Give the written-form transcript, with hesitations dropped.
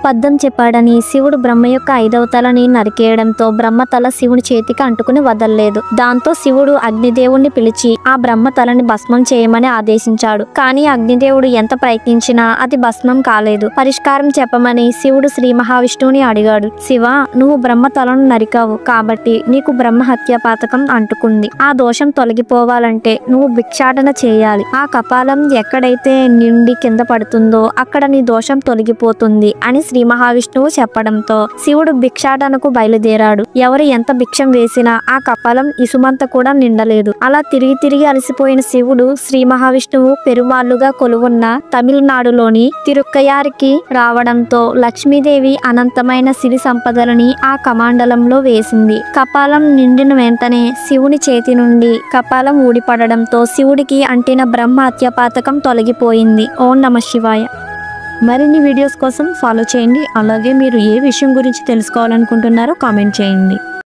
అబద్ధం చెప్పాడని శివుడు బ్రహ్మ యొక్క 5వ తలని నరికేయడంతో బ్రహ్మ తల శివుని చేతికి అంటుకుని వదలలేదు. దాంతో శివుడు అగ్నిదేవుణ్ణి పిలిచి ఆ బ్రహ్మ తలని భస్మం చేయమని ఆదేశించాడు. కానీ అగ్నిదేవుడు ఎంత ప్రయత్నించినా అది భస్మం కాలేదు. పరిష్కారం చెప్పమని శివుడు శ్రీ మహావిష్ణువుని అడిగాడు. శివ, నువ్వు బ్రహ్మ తలను నరికావు కాబట్టి నీకు బ్రహ్మ హత్య పాతకం అంటుకుంది. ఆ దోషం తొలగిపోవాలంటే నువ్వు భిక్షాటన చేయాలి. ఆ కపాలం ఎక్కడైతే నిండి కింద పడుతుందో అక్కడ నీ దోషం తొలగిపోతుంది అని శ్రీ మహావిష్ణువు చెప్పడంతో శివుడు భిక్షాటనకు బయలుదేరాడు. ఎవరు ఎంత భిక్షం వేసినా ఆ కపాలం ఇసుమంత కూడా నిండలేదు. అలా తిరిగి అలసిపోయిన శివుడు శ్రీ మహావిష్ణువు పెరుమాళ్లుగా కొలువున్న తమిళనాడులోని తిరుక్కయారికి రావడంతో లక్ష్మీదేవి అనంతమైన సిరి సంపదలని ఆ కమండలంలో వేసింది. కపాలం నిండిన వెంటనే శివుని చేతి నుండి కపాలం ఊడిపడడంతో శివుడికి అంటిన బ్రహ్మ హత్య పాతకం తొలగిపోయింది. ఓం నమః శివాయ. మరిన్ని వీడియోస్ కోసం ఫాలో చేయండి. అలాగే మీరు ఏ విషయం గురించి తెలుసుకోవాలనుకుంటున్నారో కామెంట్ చేయండి.